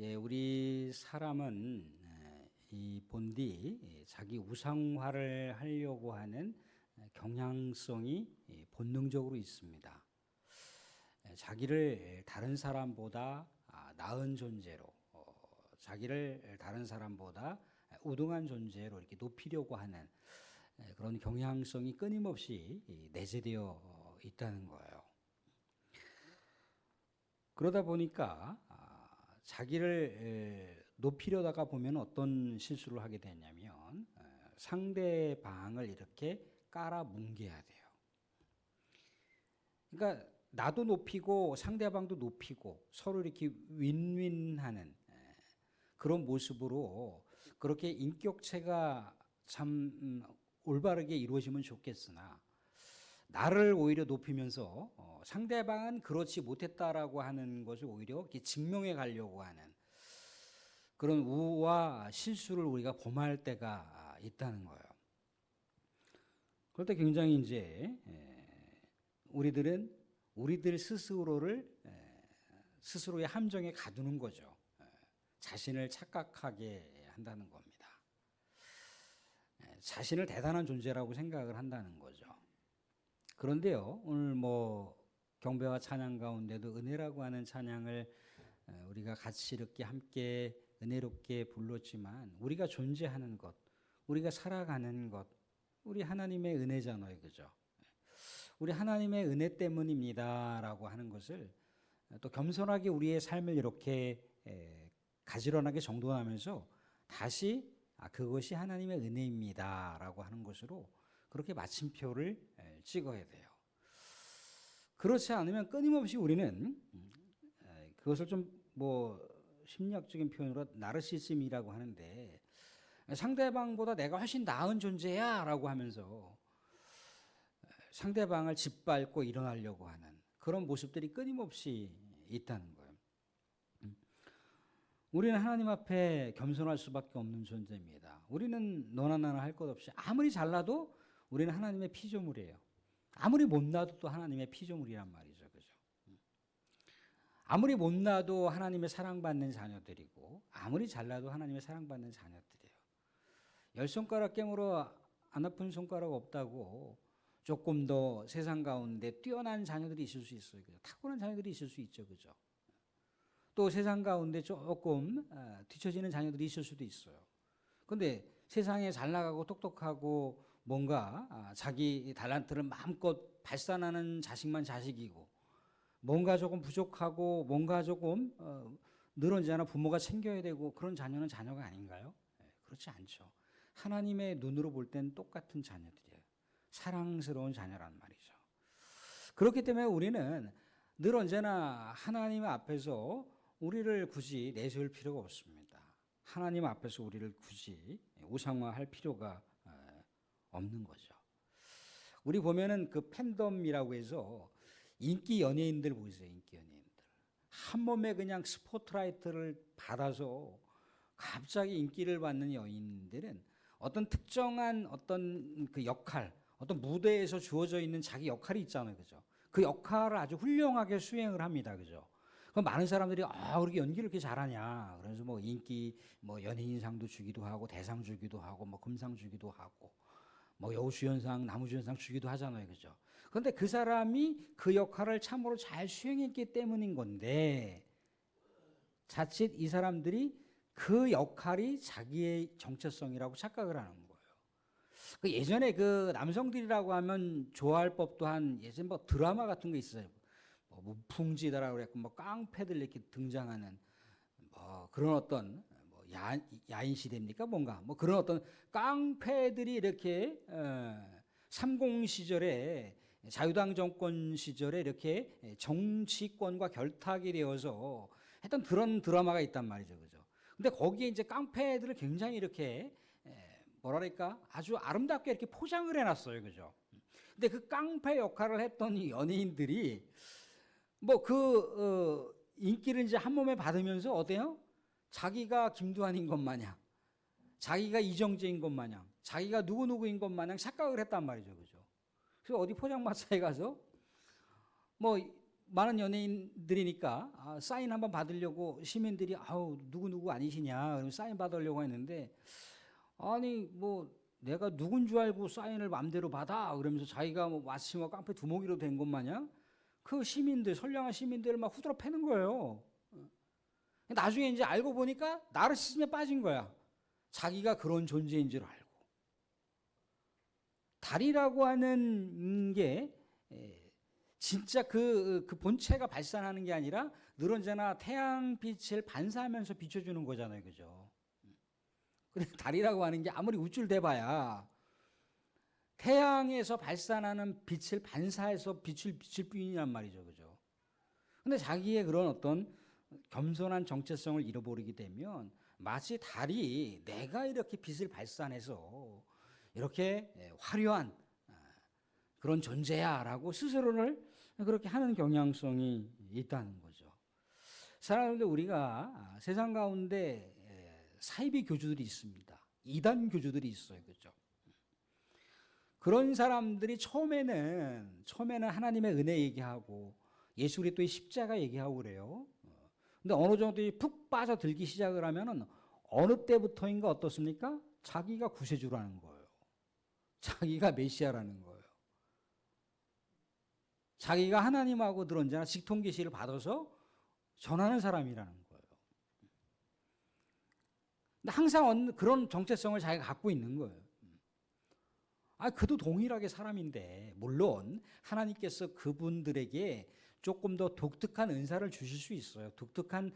우리 사람은 이 본디 자기 우상화를 하려고 하는 경향성이 본능적으로 있습니다. 자기를 다른 사람보다 나은 존재로, 자기를 다른 사람보다 우등한 존재로 이렇게 높이려고 하는 그런 경향성이 끊임없이 내재되어 있다는 거예요. 그러다 보니까 자기를 높이려다가 보면 어떤 실수를 하게 되냐면 상대방을 이렇게 깔아뭉개야 돼요. 그러니까 나도 높이고 상대방도 높이고 서로 이렇게 윈윈하는 그런 모습으로 그렇게 인격체가 참 올바르게 이루어지면 좋겠으나 나를 오히려 높이면서 상대방은 그렇지 못했다라고 하는 것을 오히려 이렇게 증명해 가려고 하는 그런 우와 실수를 우리가 범할 때가 있다는 거예요. 그럴 때 굉장히 이제 우리들 스스로를 스스로의 함정에 가두는 거죠. 자신을 착각하게 한다는 겁니다. 자신을 대단한 존재라고 생각을 한다는 거죠. 그런데요, 오늘 경배와 찬양 가운데도 은혜라고 하는 찬양을 우리가 같이 이렇게 함께 은혜롭게 불렀지만 우리가 존재하는 것, 우리가 살아가는 것, 우리 하나님의 은혜잖아요. 그죠? 우리 하나님의 은혜 때문입니다라고 하는 것을 또 겸손하게 우리의 삶을 이렇게 가지런하게 정돈하면서 다시 그것이 하나님의 은혜입니다라고 하는 것으로 그렇게 마침표를 찍어야 돼요. 그렇지 않으면 끊임없이 우리는 그것을 좀 심리학적인 표현으로 나르시즘이라고 하는데 상대방보다 내가 훨씬 나은 존재야 라고 하면서 상대방을 짓밟고 일어나려고 하는 그런 모습들이 끊임없이 있다는 거예요. 우리는 하나님 앞에 겸손할 수밖에 없는 존재입니다. 우리는 너나 나나 할 것 없이 아무리 잘나도 우리는 하나님의 피조물이에요. 아무리 못나도 또 하나님의 피조물이란 말이죠. 그죠? 아무리 못나도 하나님의 사랑받는 자녀들이고 아무리 잘나도 하나님의 사랑받는 자녀들이에요. 10손가락 깨물어 안 아픈 손가락 없다고 조금 더 세상 가운데 뛰어난 자녀들이 있을 수 있어요. 그죠? 탁월한 자녀들이 있을 수 있죠. 그죠? 또 세상 가운데 조금 뒤처지는 자녀들이 있을 수도 있어요. 그런데 세상에 잘 나가고 똑똑하고 뭔가 자기 달란트를 마음껏 발산하는 자식만 자식이고 뭔가 조금 부족하고 뭔가 조금 늘어지잖아 부모가 챙겨야 되고 그런 자녀는 자녀가 아닌가요? 그렇지 않죠. 하나님의 눈으로 볼 때는 똑같은 자녀들이에요. 사랑스러운 자녀란 말이죠. 그렇기 때문에 우리는 늘 언제나 하나님 앞에서 우리를 굳이 내세울 필요가 없습니다. 하나님 앞에서 우리를 굳이 우상화할 필요가 없는 거죠. 우리 보면은 그 팬덤이라고 해서 인기 연예인들 보세요. 인기 연예인들. 한 몸에 그냥 스포트라이트를 받아서 갑자기 인기를 받는 연예인들은 어떤 특정한 어떤 그 역할, 어떤 무대에서 주어져 있는 자기 역할이 있잖아요. 그죠? 그 역할을 아주 훌륭하게 수행을 합니다. 그죠? 그럼 많은 사람들이 그렇게 연기를 이렇게 잘하냐. 그래서 인기 연예인상도 주기도 하고 대상 주기도 하고 금상 주기도 하고 여우주연상, 나무주연상 주기도 하잖아요. 그죠? 그런데 그 사람이 그 역할을 참으로 잘 수행했기 때문인 건데 자칫 이 사람들이 그 역할이 자기의 정체성이라고 착각을 하는 거예요. 예전에 그 남성들이라고 하면 좋아할 법도 한 예전 드라마 같은 거 있어요. 무풍지다라고 그랬고 깡패들 이렇게 등장하는 그런 어떤 야인 시대입니까 뭔가 그런 어떤 깡패들이 이렇게 30 시절에 자유당 정권 시절에 이렇게 정치권과 결탁이 되어서 했던 그런 드라마가 있단 말이죠. 그죠? 근데 거기에 이제 깡패들을 굉장히 이렇게 뭐랄까 아주 아름답게 이렇게 포장을 해놨어요. 그죠? 근데 그 깡패 역할을 했던 이 연예인들이 인기를 이제 한 몸에 받으면서 어때요? 자기가 김두한인 것 마냥, 자기가 이정재인 것 마냥, 자기가 누구누구인 것 마냥 착각을 했단 말이죠. 그죠? 그래서 어디 포장마차에 가서 많은 연예인들이니까 사인 한번 받으려고 시민들이 아우 누구 아니시냐 그러면 사인 받으려고 했는데 아니 뭐 내가 누군 줄 알고 사인을 마음대로 받아 그러면서 자기가 뭐 마치 뭐 깡패 두목이로 된 것 마냥 그 시민들 선량한 시민들을 막 후드러 패는 거예요. 나중에 이제 알고 보니까 나르시즘에 빠진 거야. 자기가 그런 존재인 줄 알고. 달이라고 하는 게 진짜 그 본체가 발산하는 게 아니라 늘 언제나 태양빛을 반사하면서 비춰주는 거잖아요. 그죠? 근데 달이라고 하는 게 아무리 우쭐대봐야 태양에서 발산하는 빛을 반사해서 비출 뿐이란 말이죠. 그죠? 근데 자기의 그런 어떤 겸손한 정체성을 잃어버리게 되면 마치 달이 내가 이렇게 빛을 발산해서 이렇게 화려한 그런 존재야라고 스스로를 그렇게 하는 경향성이 있다는 거죠. 사랑하는데 우리가 세상 가운데 사이비 교주들이 있습니다. 이단 교주들이 있어요. 그렇죠? 그런 사람들이 처음에는 하나님의 은혜 얘기하고 예수 그리스도의 십자가 얘기하고 그래요. 근데 어느 정도 푹 빠져들기 시작을 하면은 어느 때부터인가 어떻습니까? 자기가 구세주라는 거예요. 자기가 메시아라는 거예요. 자기가 하나님하고 늘 언제나 직통계시를 받아서 전하는 사람이라는 거예요. 근데 항상 그런 정체성을 자기가 갖고 있는 거예요. 그도 동일하게 사람인데 물론 하나님께서 그분들에게 조금 더 독특한 은사를 주실 수 있어요. 독특한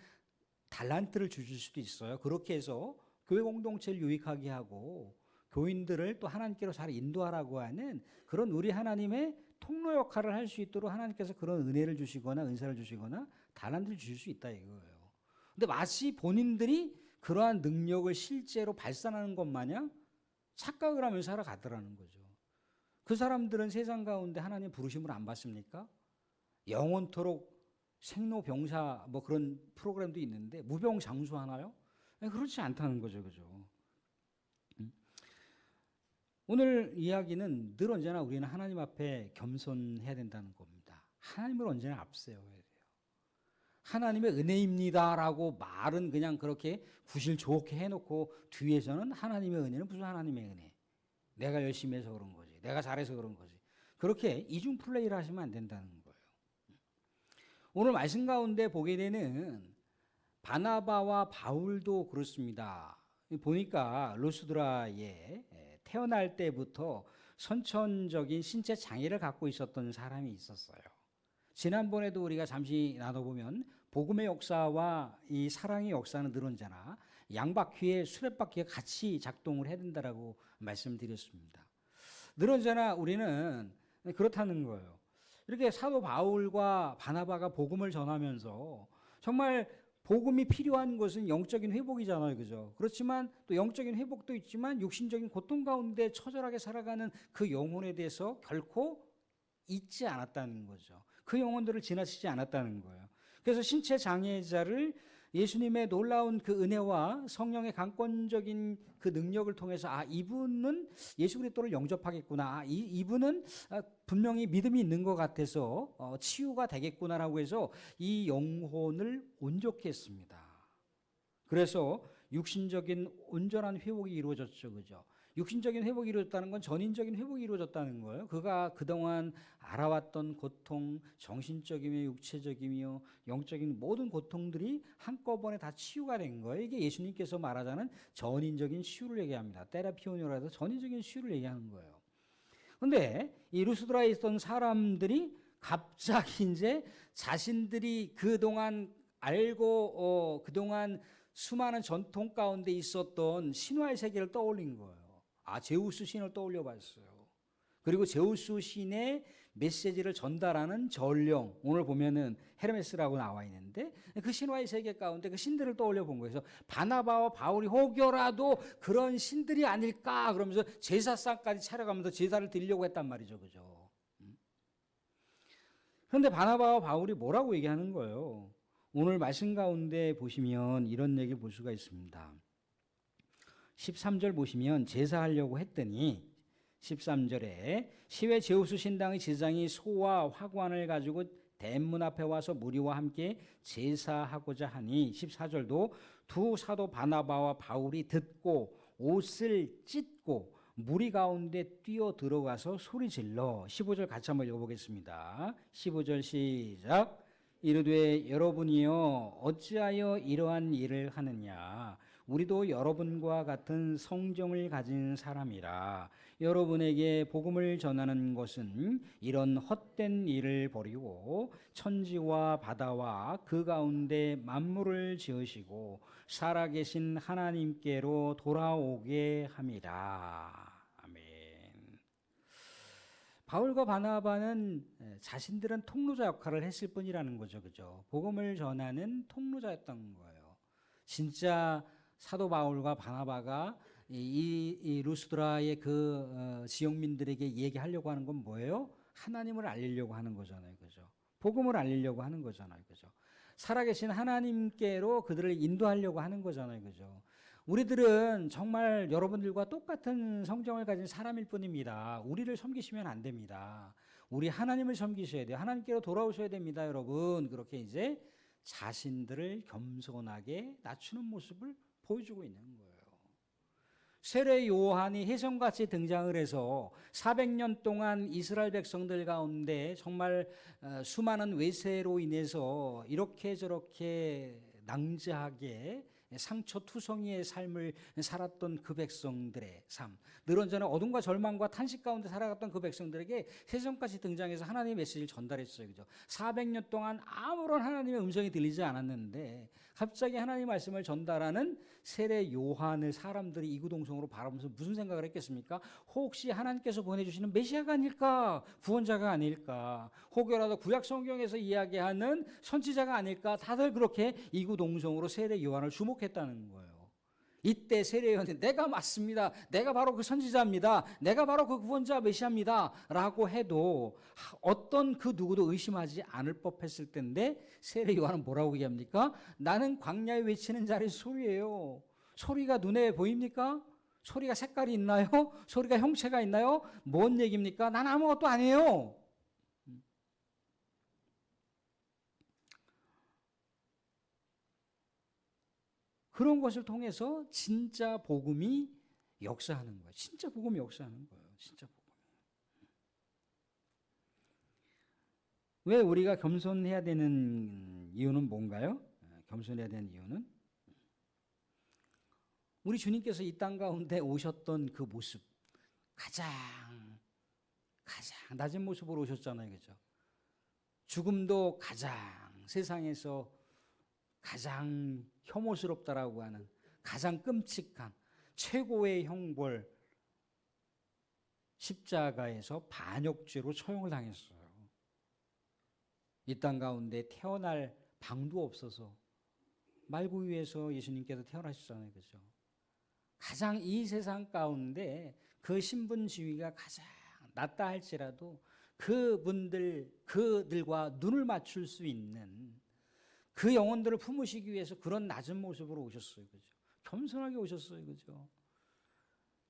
달란트를 주실 수도 있어요. 그렇게 해서 교회 공동체를 유익하게 하고 교인들을 또 하나님께로 잘 인도하라고 하는 그런 우리 하나님의 통로 역할을 할 수 있도록 하나님께서 그런 은혜를 주시거나 은사를 주시거나 달란트를 주실 수 있다 이거예요. 근데 마치 본인들이 그러한 능력을 실제로 발산하는 것 마냥 착각을 하면서 살아가더라는 거죠. 그 사람들은 세상 가운데 하나님 부르심을 안 받습니까? 영원토록 생로병사 뭐 그런 프로그램도 있는데 무병장수하나요? 그렇지 않다는 거죠. 그죠? 오늘 이야기는 늘 언제나 우리는 하나님 앞에 겸손해야 된다는 겁니다. 하나님을 언제나 앞세워야 돼요. 하나님의 은혜입니다라고 말은 그냥 그렇게 구실 좋게 해놓고 뒤에서는 하나님의 은혜는 무슨 하나님의 은혜? 내가 열심히 해서 그런 거지. 내가 잘해서 그런 거지. 그렇게 이중 플레이를 하시면 안 된다는 거예요. 오늘 말씀 가운데 보게 되는 바나바와 바울도 그렇습니다. 보니까 루스드라에 태어날 때부터 선천적인 신체 장애를 갖고 있었던 사람이 있었어요. 지난번에도 우리가 잠시 나눠보면 복음의 역사와 이 사랑의 역사는 늘 언제나 양바퀴에 수레바퀴가 같이 작동을 해야 된다라고 말씀드렸습니다. 늘 언제나 우리는 그렇다는 거예요. 이렇게 사도 바울과 바나바가 복음을 전하면서 정말 복음이 필요한 것은 영적인 회복이잖아요. 그죠? 그렇지만 또 영적인 회복도 있지만 육신적인 고통 가운데 처절하게 살아가는 그 영혼에 대해서 결코 잊지 않았다는 거죠. 그 영혼들을 지나치지 않았다는 거예요. 그래서 신체 장애자를 예수님의 놀라운 그 은혜와 성령의 강권적인 그 능력을 통해서 이분은 예수 그리스도를 영접하겠구나. 이분은 분명히 믿음이 있는 것 같아서 치유가 되겠구나라고 해서 이 영혼을 온전케 했습니다. 그래서 육신적인 온전한 회복이 이루어졌죠. 그죠? 육신적인 회복이 이루어졌다는 건 전인적인 회복이 이루어졌다는 거예요. 그가 그동안 알아왔던 고통, 정신적이며 육체적이며 영적인 모든 고통들이 한꺼번에 다 치유가 된 거예요. 이게 예수님께서 말하자는 전인적인 치유를 얘기합니다. 테라피오니라도 전인적인 치유를 얘기하는 거예요. 그런데 이 루스드라에 있던 사람들이 갑자기 이제 자신들이 그동안 알고 그동안 수많은 전통 가운데 있었던 신화의 세계를 떠올린 거예요. 제우스 신을 떠올려 봤어요. 그리고 제우스 신의 메시지를 전달하는 전령, 오늘 보면은 헤르메스라고 나와 있는데 그 신화의 세계 가운데 그 신들을 떠올려 본 거예요. 그래서 바나바와 바울이 혹여라도 그런 신들이 아닐까 그러면서 제사상까지 차려가면서 제사를 드리려고 했단 말이죠. 그죠? 그런데 바나바와 바울이 뭐라고 얘기하는 거예요? 오늘 말씀 가운데 보시면 이런 얘기를 볼 수가 있습니다. 13절 보시면 제사하려고 했더니 13절에 시외 제우스 신당의 제장이 소와 화관을 가지고 대문 앞에 와서 무리와 함께 제사하고자 하니 14절도 두 사도 바나바와 바울이 듣고 옷을 찢고 무리 가운데 뛰어 들어가서 소리질러 15절 같이 한번 읽어보겠습니다. 15절 시작. 이르되 여러분이여 어찌하여 이러한 일을 하느냐 우리도 여러분과 같은 성정을 가진 사람이라 여러분에게 복음을 전하는 것은 이런 헛된 일을 버리고 천지와 바다와 그 가운데 만물을 지으시고 살아계신 하나님께로 돌아오게 함이라. 아멘. 바울과 바나바는 자신들은 통로자 역할을 했을 뿐이라는 거죠. 그죠? 복음을 전하는 통로자였던 거예요. 진짜 사도 바울과 바나바가 이 루스드라의 그 지역민들에게 얘기하려고 하는 건 뭐예요? 하나님을 알리려고 하는 거잖아요. 그죠? 복음을 알리려고 하는 거잖아요. 그죠? 살아계신 하나님께로 그들을 인도하려고 하는 거잖아요. 그죠? 우리들은 정말 여러분들과 똑같은 성정을 가진 사람일 뿐입니다. 우리를 섬기시면 안 됩니다. 우리 하나님을 섬기셔야 돼요. 하나님께로 돌아오셔야 됩니다, 여러분. 그렇게 이제 자신들을 겸손하게 낮추는 모습을 보여주고 있는 거예요. 세례 요한이 혜성같이 등장을 해서 400년 동안 이스라엘 백성들 가운데 정말 수많은 외세로 인해서 이렇게 저렇게 낭자하게 상처투성이의 삶을 살았던 그 백성들의 삶, 늘 언제나 어둠과 절망과 탄식 가운데 살아갔던 그 백성들에게 세상까지 등장해서 하나님의 메시지를 전달했어요. 그죠? 400년 동안 아무런 하나님의 음성이 들리지 않았는데 갑자기 하나님의 말씀을 전달하는 세례 요한을 사람들이 이구동성으로 바라보면서 무슨 생각을 했겠습니까? 혹시 하나님께서 보내주시는 메시아가 아닐까? 구원자가 아닐까? 혹여라도 구약 성경에서 이야기하는 선지자가 아닐까? 다들 그렇게 이구동성으로 세례 요한을 주목했다는 거예요. 이때 세례 요한이 내가 맞습니다. 내가 바로 그 선지자입니다. 내가 바로 그 구원자 메시아입니다. 라고 해도 어떤 그 누구도 의심하지 않을 법했을 텐데 세례 요한은 뭐라고 얘기합니까? 나는 광야에 외치는 자의 소리예요. 소리가 눈에 보입니까? 소리가 색깔이 있나요? 소리가 형체가 있나요? 뭔 얘기입니까? 난 아무것도 아니에요. 그런 것을 통해서 진짜 복음이 역사하는 거예요. 진짜 복음이 역사하는 거예요. 진짜 복음이. 왜 우리가 겸손해야 되는 이유는 뭔가요? 겸손해야 되는 이유는 우리 주님께서 이 땅 가운데 오셨던 그 모습, 가장 낮은 모습으로 오셨잖아요. 그죠? 죽음도 가장 세상에서 가장 혐오스럽다라고 하는 가장 끔찍한 최고의 형벌 십자가에서 반역죄로 처형을 당했어요. 이 땅 가운데 태어날 방도 없어서 말구 위에서 예수님께서 태어나셨잖아요. 그죠? 가장 이 세상 가운데 그 신분 지위가 가장 낮다 할지라도 그들과 눈을 맞출 수 있는 그 영혼들을 품으시기 위해서 그런 낮은 모습으로 오셨어요. 그죠? 겸손하게 오셨어요. 그죠?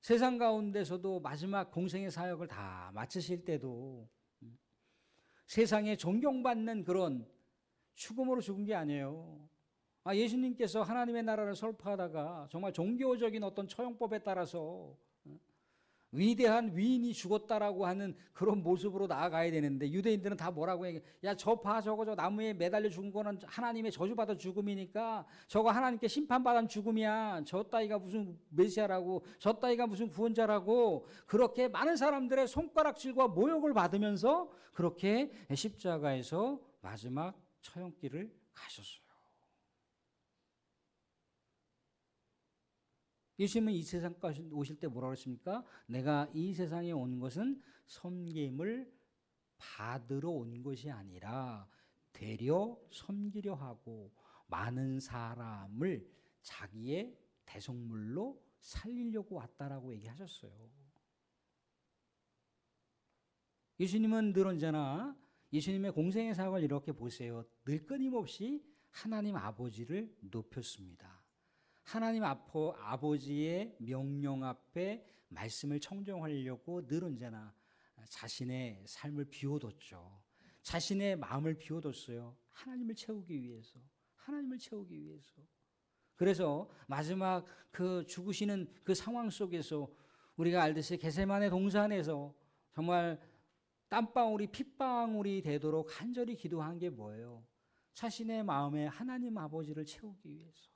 세상 가운데서도 마지막 공생의 사역을 다 마치실 때도 세상에 존경받는 그런 죽음으로 죽은 게 아니에요. 예수님께서 하나님의 나라를 설파하다가 정말 종교적인 어떤 처형법에 따라서 위대한 위인이 죽었다라고 하는 그런 모습으로 나아가야 되는데 유대인들은 다 뭐라고 얘기해? 야, 저 저거 나무에 매달려 죽은 거는 하나님의 저주받아 죽음이니까 저거 하나님께 심판받은 죽음이야. 저 따위가 무슨 메시아라고, 저 따위가 무슨 구원자라고 그렇게 많은 사람들의 손가락질과 모욕을 받으면서 그렇게 십자가에서 마지막 처형길을 가셨어요. 예수님은 이 세상까지 오실 때 뭐라고 했습니까? 내가 이 세상에 온 것은 섬김을 받으러 온 것이 아니라 되려 섬기려 하고 많은 사람을 자기의 대속물로 살리려고 왔다라고 얘기하셨어요. 예수님은 늘 언제나 예수님의 공생의 사역을 이렇게 보세요. 늘 끊임없이 하나님 아버지를 높였습니다. 하나님 아버지의 명령 앞에 말씀을 청정하려고 늘 언제나 자신의 삶을 비워뒀죠. 자신의 마음을 비워뒀어요. 하나님을 채우기 위해서. 하나님을 채우기 위해서. 그래서 마지막 그 죽으시는 그 상황 속에서 우리가 알듯이 겟세마네 동산에서 정말 땀방울이 핏방울이 되도록 간절히 기도한 게 뭐예요? 자신의 마음에 하나님 아버지를 채우기 위해서.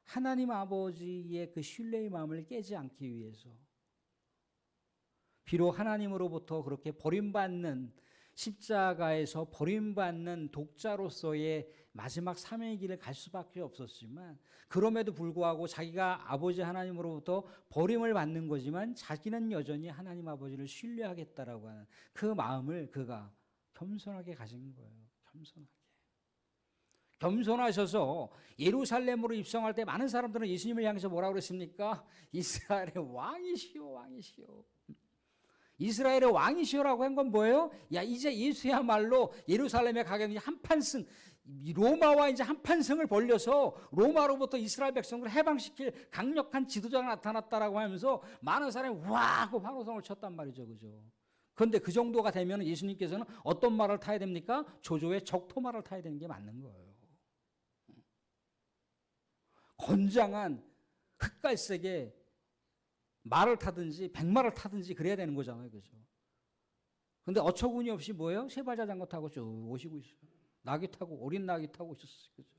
하나님 아버지의 그 신뢰의 마음을 깨지 않기 위해서. 비록 하나님으로부터 그렇게 버림받는 십자가에서 버림받는 독자로서의 마지막 사명의 길을 갈 수밖에 없었지만 그럼에도 불구하고 자기가 아버지 하나님으로부터 버림을 받는 거지만 자기는 여전히 하나님 아버지를 신뢰하겠다라고 하는 그 마음을 그가 겸손하게 가진 거예요. 겸손하셔서 예루살렘으로 입성할 때 많은 사람들은 예수님을 향해서 뭐라고 그랬습니까? 이스라엘의 왕이시오, 왕이시오. 이스라엘의 왕이시오라고 한 건 뭐예요? 야, 이제 예수야말로 예루살렘에 가게 되면 한판승, 로마와 이제 한판승을 벌려서 로마로부터 이스라엘 백성을 해방시킬 강력한 지도자가 나타났다라고 하면서 많은 사람이 와 하고 환호성을 쳤단 말이죠. 그죠? 그런데 그 정도가 되면 예수님께서는 어떤 말을 타야 됩니까? 조조의 적토말을 타야 되는 게 맞는 거예요. 건장한 흑갈색의 말을 타든지 백마를 타든지 그래야 되는 거잖아요. 그죠? 근데 어처구니 없이 뭐예요? 세발자전거 타고 쭉 오시고 있어요. 나귀 타고, 어린 나귀 타고 오셨어요. 그죠?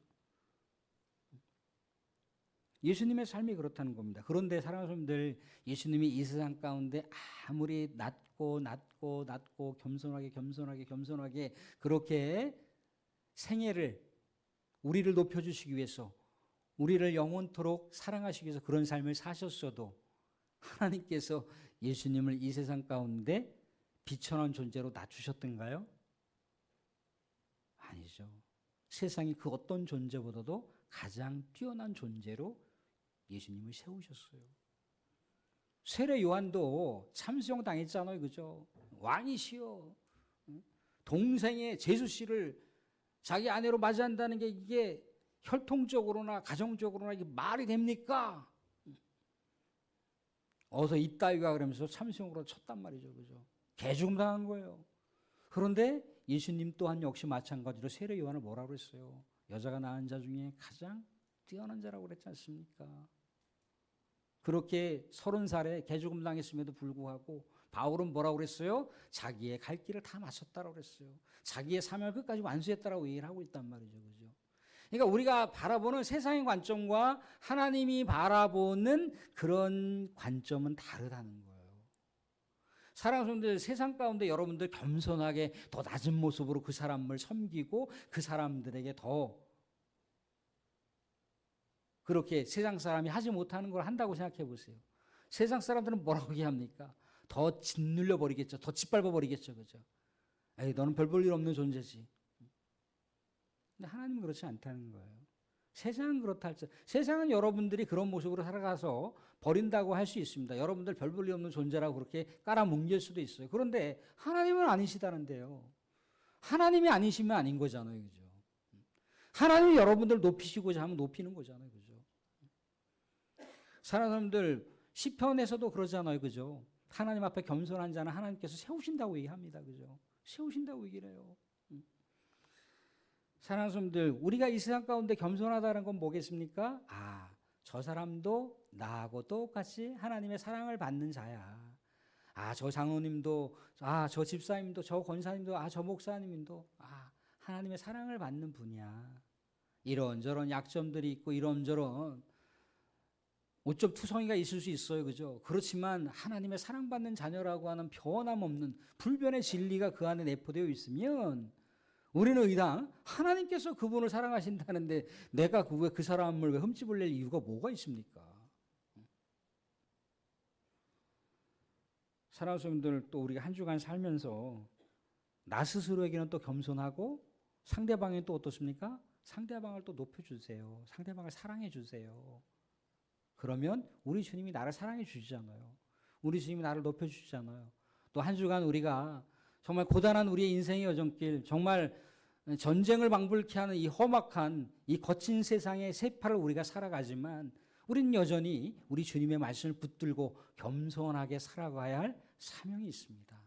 예수님의 삶이 그렇다는 겁니다. 그런데 사랑하는 사람들, 예수님이 이 세상 가운데 아무리 낮고 겸손하게 그렇게 생애를 우리를 높여주시기 위해서 우리를 영원토록 사랑하시기 위해서 그런 삶을 사셨어도 하나님께서 예수님을 이 세상 가운데 비천한 존재로 낮추셨던가요? 아니죠. 세상이 그 어떤 존재보다도 가장 뛰어난 존재로 예수님을 세우셨어요. 세례 요한도 참수형 당했잖아요. 그죠? 왕이시여. 동생의 제수 씨를 자기 아내로 맞이한다는 게 이게 혈통적으로나 가정적으로나 이게 말이 됩니까? 어서 이따위가 그러면서 참수형으로 쳤단 말이죠. 그죠? 개죽음 당한 거예요. 그런데 예수님 또한 역시 마찬가지로 세례 요한을 뭐라고 그랬어요? 여자가 낳은 자 중에 가장 뛰어난 자라고 그랬지 않습니까? 그렇게 30살에 개죽음 당했음에도 불구하고 바울은 뭐라고 그랬어요? 자기의 갈 길을 다 마쳤다라고 그랬어요. 자기의 사명을 끝까지 완수했다라고 얘기를 하고 있단 말이죠. 그죠? 그러니까 우리가 바라보는 세상의 관점과 하나님이 바라보는 그런 관점은 다르다는 거예요. 사랑하는 사람들, 세상 가운데 여러분들 겸손하게 더 낮은 모습으로 그 사람을 섬기고 그 사람들에게 더 그렇게 세상 사람이 하지 못하는 걸 한다고 생각해 보세요. 세상 사람들은 뭐라고 얘기합니까? 더 짓눌려 버리겠죠. 더 짓밟아 버리겠죠. 그죠? 에이, 너는 별 볼 일 없는 존재지. 근데 하나님은 그렇지 않다는 거예요. 세상은 그렇다 할지, 세상은 여러분들이 그런 모습으로 살아가서 버린다고 할 수 있습니다. 여러분들 별 볼 일 없는 존재라고 그렇게 깔아뭉갤 수도 있어요. 그런데 하나님은 아니시다는데요. 하나님이 아니시면 아닌 거잖아요. 그죠? 하나님이 여러분들 높이시고자 하면 높이는 거잖아요. 그죠? 사람들 시편에서도 그러잖아요. 그죠? 하나님 앞에 겸손한 자는 하나님께서 세우신다고 얘기합니다. 그죠? 세우신다고 얘기를 해요. 사랑하는 사람들, 우리가 이 세상 가운데 겸손하다는 건 뭐겠습니까? 아, 저 사람도 나하고 똑같이 하나님의 사랑을 받는 자야. 아, 저 장로님도, 아, 저 집사님도, 저 권사님도, 아, 저 목사님도, 아, 하나님의 사랑을 받는 분이야. 이런저런 약점들이 있고 이런저런 어쩜 투성이가 있을 수 있어요. 그죠? 그렇지만 하나님의 사랑받는 자녀라고 하는 변함없는 불변의 진리가 그 안에 내포되어 있으면 우리는 의당 하나님께서 그분을 사랑하신다는데 내가 그 사람을 왜 흠집을 낼 이유가 뭐가 있습니까? 사랑하는 분들, 또 우리가 한 주간 살면서 나 스스로에게는 또 겸손하고 상대방이 또 어떻습니까? 상대방을 또 높여주세요. 상대방을 사랑해주세요. 그러면 우리 주님이 나를 사랑해 주시잖아요. 우리 주님이 나를 높여주시잖아요. 또 한 주간 우리가 정말 고단한 우리의 인생의 여정길, 정말 전쟁을 방불케 하는 이 험악한 이 거친 세상의 세파를 우리가 살아가지만 우리는 여전히 우리 주님의 말씀을 붙들고 겸손하게 살아가야 할 사명이 있습니다.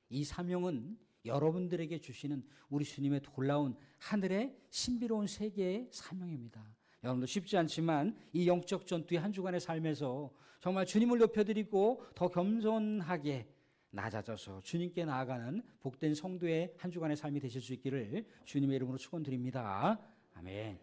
이 사명은 여러분들에게 주시는 우리 주님의 놀라운 하늘의 신비로운 세계의 사명입니다. 여러분도 쉽지 않지만 이 영적 전투의 한 주간의 삶에서 정말 주님을 높여드리고 더 겸손하게 낮아져서 주님께 나아가는 복된 성도의 한 주간의 삶이 되실 수 있기를 주님의 이름으로 축원드립니다. 아멘.